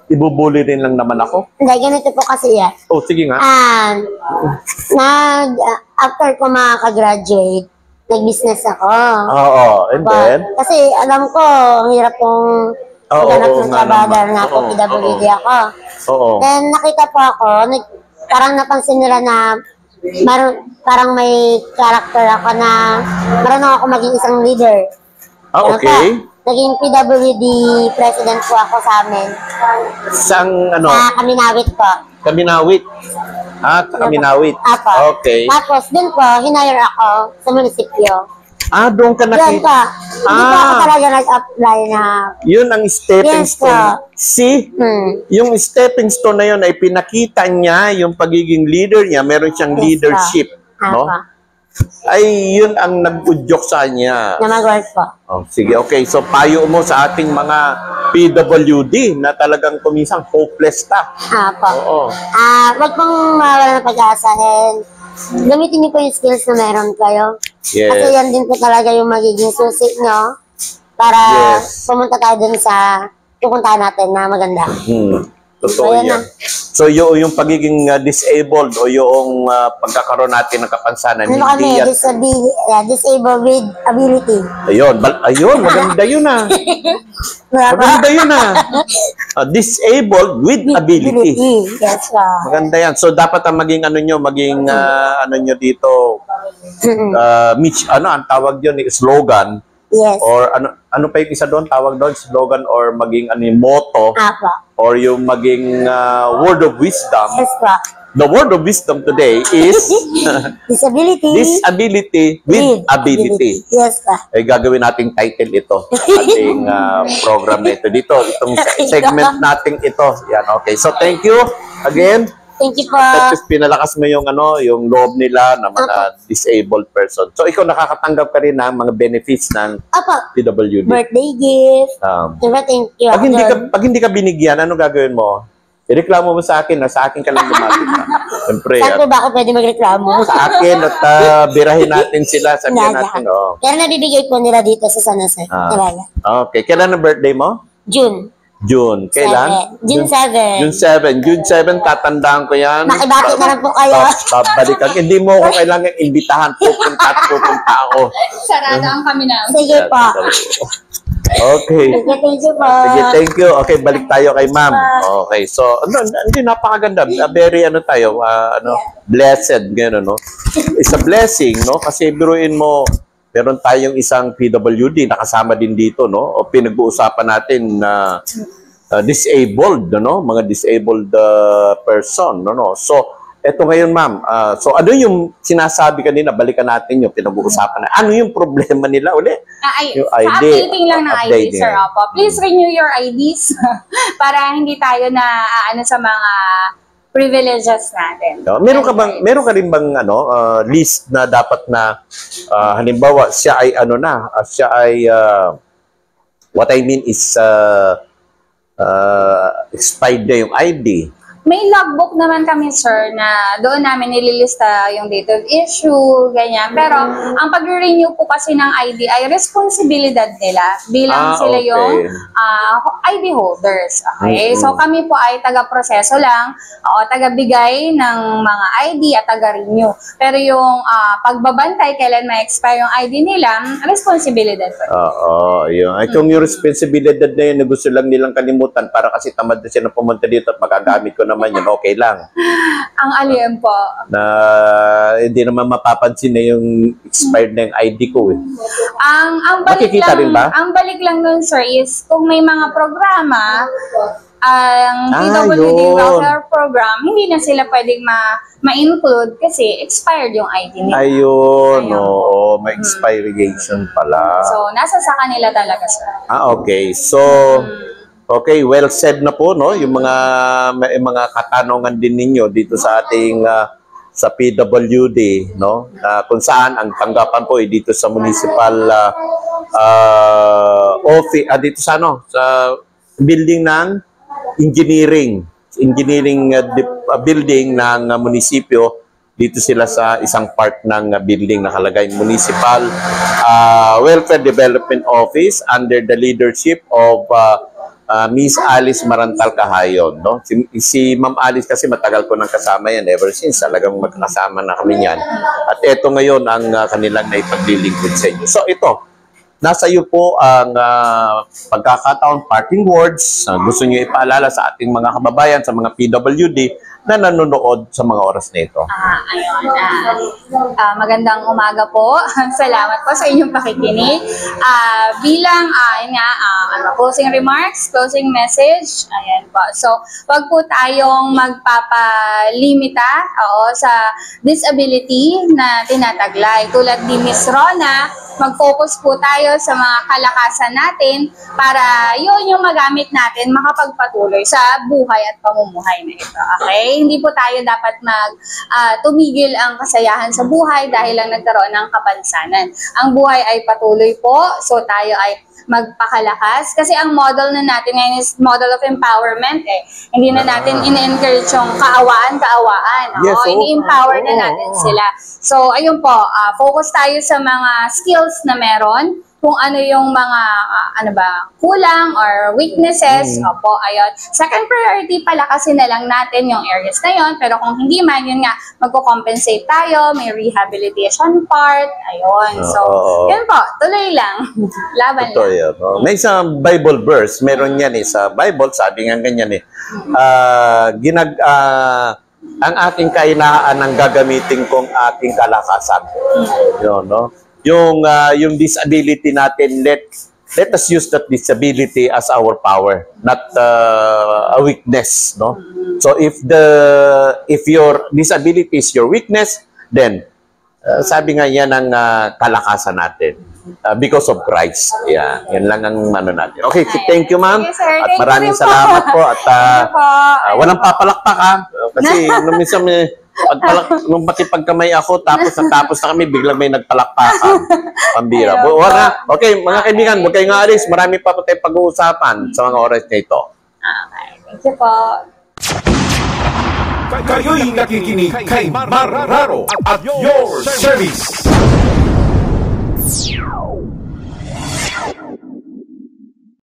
Ibubuli rin lang naman ako. Hindi, ganito po kasi yan. Oh, sige nga. After ko makaka-graduate, nag-business ako. Oo, and then? Kasi alam ko, ang hirap kong maghanap ng trabaho dahil nga po PWD ako. Oo. Then nakita po ako, parang napansin nila na parang may character ako na marunong ako maging isang leader. Okay. Naging PWD president po ako sa amin. Sang ano? Kaminawit po. Kaminawit. Kaminawit. Apo. Okay. Tapos dun po, hinire ako sa munisipyo. Doon ka Yun nakita. po. Hindi po ako talaga nag-apply na. Yun ang stepping Yes, stone. See? Yung stepping stone na yun ay pinakita niya yung pagiging leader niya. Meron siyang Yes, leadership. No? Apo. Ay, yun ang nag-udyok sa kanya. Na mag-work po. Oh, sige, okay. So, payo mo sa ating mga PWD na talagang kumisang hopeless ka. Apo. Oo. Wag pong mawala ng pag-asa and gamitin niyo po yung skills na meron kayo. Yes. Kasi yan din po talaga yung magiging susi nyo para Yes. pumunta tayo dun sa pupuntahan natin na maganda. Totoo Ayan yan. So, yung pagiging disabled o yung pagkakaroon natin ng kapansanan, Ano hindi kami, yan. disabled with ability. Ayun, maganda yun Maganda yun disabled with ability. Yes, po. Maganda yan. So, dapat ang maging ano nyo dito, ang tawag yun, slogan, Yes. or ano pa yung isa doon, tawag doon, slogan, or maging motto, Apo. or yung maging word of wisdom. Yes, po. The word of wisdom today is Disability. disability with ability. Yes, po. Ay gagawin nating title ito, ating program na ito. Itong segment nating ito. Yan, okay. So, thank you again. Thank you po. At least pinalakas mo yung yung loob nila na mga disabled person. So, ikaw nakakatanggap ka rin ng mga benefits ng Apo. PWD. Birthday gift. Diba, thank you. Pag hindi ka binigyan, ano gagawin mo? Ireklamo mo sa akin na sa akin ka lang lumapit na. Siyempre, Saan po ba ako pwede magreklamo? sa akin at birahin natin sila, sabihin natin, Pero nabibigay po nila dito sa San Jose. Talaga. Okay, kailan ang birthday mo? June. June. Kailan? June 7. June 7. June 7, tatandaan ko yan. Makibati na lang po kayo. Babalikan. Hindi mo ako kailangan imbitahan. Pupunta ako. Sarado ang kami na. Sige po. Okay. Thank you po. Sige, thank you. Okay, balik tayo kay ma'am. Okay, so, hindi, napakaganda. Very, tayo, blessed, gano'n, no? It's a blessing, no? Kasi biruin mo, meron tayong isang PWD, nakasama din dito, no? O pinag-uusapan natin na disabled, no? Mga disabled person, no? So, eto ngayon, ma'am. So, ano yung sinasabi kanina? Balikan natin yung pinag-uusapan na. Ano yung problema nila uli? Yung Sa ID. updating lang ng ID, Updating. sir. Opo. Please renew your IDs para hindi tayo na sa mga privileges natin. No? Meron ka rin bang list na dapat na halimbawa siya ay what I mean is expired na yung ID. May logbook naman kami, sir, na doon namin nililista yung date of issue, ganyan. Pero ang pag-renew po kasi ng ID ay responsibilidad nila bilang sila okay. yung ID holders. Okay? So kami po ay taga-proseso lang o taga-bigay ng mga ID at taga-renew. Pero yung pagbabantay kailan ma-expire yung ID nila, responsibilidad po. Yun. Ay, kung yung responsibilidad na yun na gusto lang nilang kalimutan para kasi tamad na siya na pumunta dito at magagamit ko naman yun, okay lang. Ang alien po. Na hindi naman mapapansin na yung expired na yung ID ko eh. Ang balik Makikita lang, rin ba? ang balik lang nun, sir, is kung may mga programa, ang PWD yun. welfare program, hindi na sila pwedeng ma-include kasi expired yung ID nila. Ayun, Ayun. oo, may expiration pala. So, nasa sa kanila talaga, sir. Okay. So, okay, well said na po, no? Yung may mga katanungan din ninyo dito sa ating sa PWD, no? Kung saan ang tanggapan po ay dito sa municipal office, dito sa sa building ng engineering building ng munisipyo. Dito sila sa isang part ng building nakalagay Municipal Welfare Development Office under the leadership of Miss Alice Marantal Cahayon, no? Si Ma'am Alice kasi matagal ko nang kasama yan ever since, talagang magkasama na kami yan. At ito ngayon ang kanilang naipaglilingkod sa inyo. So ito, nasa iyo po ang pagkakataon, parting words, gusto niyo ipaalala sa ating mga kababayan, sa mga PWD na nanonood sa mga oras na ito. Magandang umaga po. Salamat po sa inyong pakikinig. Bilang closing remarks, closing message, ayan po. So, wag po tayong magpapalimita sa disability na tinataglay. Tulad ni Miss Rona, mag-focus po tayo sa mga kalakasan natin para yun yung magamit natin makapagpatuloy sa buhay at pamumuhay na ito. Okay? Hindi po tayo dapat tumigil ang kasayahan sa buhay dahil lang nagkaroon ng kapansanan. Ang buhay ay patuloy po, so tayo ay magpakalakas. Kasi ang model na natin ngayon is model of empowerment eh. Hindi na natin in-encourage yung kaawaan. Yes, ini-empower na natin sila. So, ayun po, focus tayo sa mga skills na meron, kung ano yung mga kulang or weaknesses. Opo, ayun. Second priority pala kasi na lang natin yung areas na yun, pero kung hindi man, yun nga, magko-compensate tayo, may rehabilitation part, ayun. So, yun po, tuloy lang. Laban Ito, lang. may isang Bible verse, meron yan sa Bible, sabi nga ganyan ang aking kahinaan ang gagamitin kong aking kalakasan. Yun, no? Yung disability natin, let us use that disability as our power, not a weakness, no? So if your disability is your weakness, then sabi nga yan ang kalakasan natin. Because of Christ. Yeah, yan lang ang natin. Okay, thank you, ma'am. Thank you, sir. At Thank maraming you rin po. salamat po. At Thank you po. walang papalakpak kasi minsan nung makipagkamay ako, tapos na kami, biglang may nagpalakpakan. Pambira. Okay, mga kaibigan, huwag kayong aalis. Marami pa po tayong pag-uusapan sa mga oras na ito. Okay, thank you po. Kayo'y nakikinig kay Marraro at your service.